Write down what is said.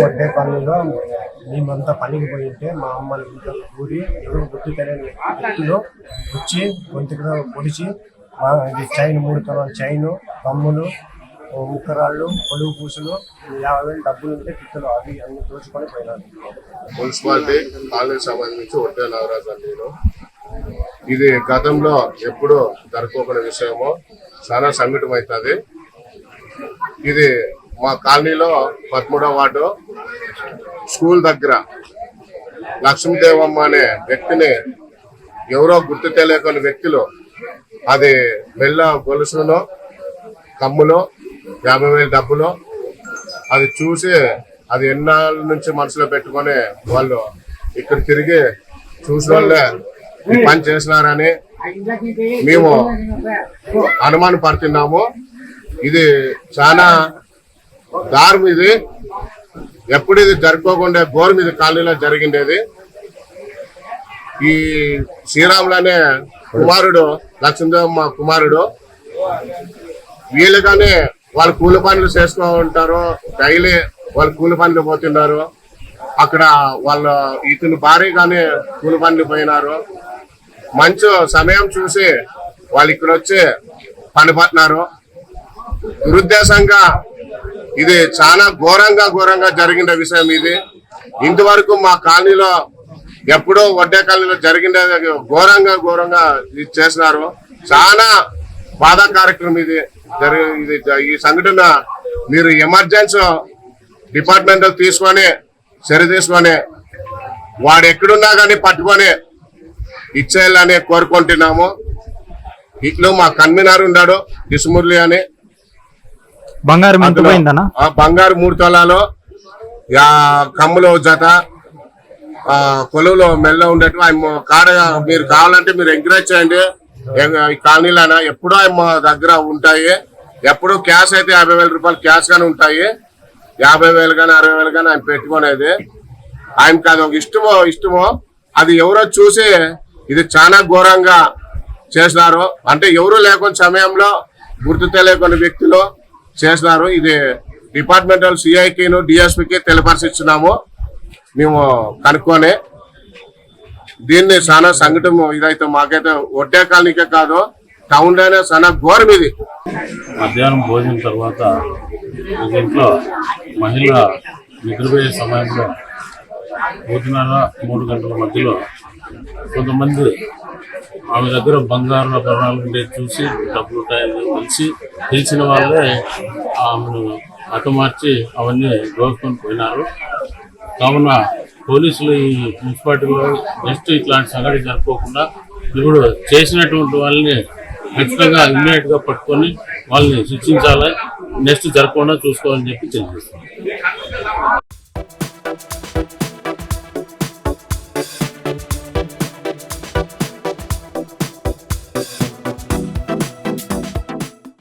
ఒడ్డే కాలనీలో మేమంతా పనికి పోయింటే మా అమ్మని ఇంట్లో ఊరి ఎవరు గుర్తు తెలియని వ్యక్తులు వచ్చి గొంతుకులో పొడిచి ఇది చైన్ 3 తులాల చైను, కమ్ములు, ముక్కరాళ్ళు, పొడుగు పూసలు, 50,000 డబ్బులు ఉంటే టిక్కులు అవి అన్ని దోచుకొని పోయినారు. మున్సిపాలిటీ కాలనీకి సంబంధించి ఒడ్డే నవరాజు. ఇది గతంలో ఎప్పుడూ జరుపుకోకునే విషయము, చాలా సంఘటన అవుతుంది. ఇది మా కాలనీలో 13వ వార్డు స్కూల్ దగ్గర లక్ష్మీదేవమ్మ అనే వ్యక్తిని ఎవరో గుర్తు తెలియని వ్యక్తులు అది మెల్ల గొలుసులను, కమ్ములు, 50,000 డబ్బులు అది చూసి అది ఎన్నాళ్ళ నుంచి మనసులో పెట్టుకొని వాళ్ళు ఇక్కడ తిరిగి చూసిన వాళ్ళే ఈ పని చేసినారని మేము అనుమానం పడుతున్నాము. ఇది చాలా దారుణం. ఇది ఎప్పుడు ఇది జరుపుకోకుండా గోరు మీద కాలనీలో జరిగిండేది. ఈ శ్రీరాములు అనే కుమారుడు, లక్ష్మీదేవమ్మ కుమారుడు, వీళ్ళుగానే వాళ్ళు కూలి పనులు చేసుకో ఉంటారు. డైలీ వాళ్ళు కూలి పనులు పోతున్నారు. అక్కడ వాళ్ళ ఇతని భార్యగానే కూలి పనులు పోయినారు. మంచి సమయం చూసి వాళ్ళు ఇక్కడ వచ్చి పని పట్టినారు. దురుద్దేశంగా ఇది చాలా ఘోరంగా జరిగిన విషయం. ఇది ఇంతవరకు మా కాలనీలో ఎప్పుడో ఒడ్డే కాలనీలో జరిగిన ఘోరంగా ఇది చేసినారు. చాలా బాధా కార్యక్రమం ఇది. ఈ సంఘటన మీరు ఎమర్జెన్సీ డిపార్ట్మెంట్ తీసుకొని సరి తీసుకొని వాడు ఎక్కడున్నా కానీ పట్టుకొని ఇచ్చేయాలని కోరుకుంటున్నాము. ఇట్లు మా కన్వీనర్ ఉన్నాడు దిశమురళి అని. బంగారు 3 తులాలు, కమ్ములో జత, కొలువులో మెల్ల ఉండేట్టు ఆయన కాడ మీరు కావాలంటే మీరు ఎంకరేజ్ చేయండి. ఈ కాలనీలో ఎప్పుడూ ఆయన దగ్గర ఉంటాయి. ఎప్పుడు క్యాష్ అయితే 50,000 రూపాయలు క్యాష్ గానీ ఉంటాయి. 50,000 కానీ 60,000 కానీ ఆయన పెట్టుకునేది. ఆయనకి అది ఒక ఇష్టమో అది ఎవరో చూసి ఇది చాలా ఘోరంగా చేసినారు. అంటే ఎవరు లేకున్న సమయంలో గుర్తు తెలియని వ్యక్తులు చేసినారు. ఇది డిపార్ట్మెంటల్ సిఐకిను డిఎస్పీకి తెలియపరిచిస్తున్నాము మేము కనుక్కొని. దీన్ని చాలా సంఘటన ఇదైతే మాకైతే ఒడ్డే కాలనీకే కాదు టౌన్ లోనే చాలా ఘోరం ఇది. మధ్యాహ్నం భోజనం తర్వాత ఇంట్లో మహిళ నిద్రపోయే సమయంలో 3:30, 3 గంటల మధ్యలో కొంతమంది ఆమె దగ్గర బంగారు ఆభరణాలు ఉండే చూసి డబ్బులు ఉంటాయని తెలిసిన వాళ్ళే ఆమెను హతమార్చి అవన్నీ దోచుకొని పోయినారు. కావున పోలీసులు ఈ మున్సిపాలిటీలో నెక్స్ట్ ఇట్లాంటి సంఘటన జరుపుకోకుండా ఇప్పుడు చేసినటువంటి వాళ్ళని ఖచ్చితంగా ఇమ్మీడియట్ గా పట్టుకొని వాళ్ళని శిక్షించాలి. నెక్స్ట్ జరగకుండా చూసుకోవాలని చెప్పి తెలియజేస్తాం.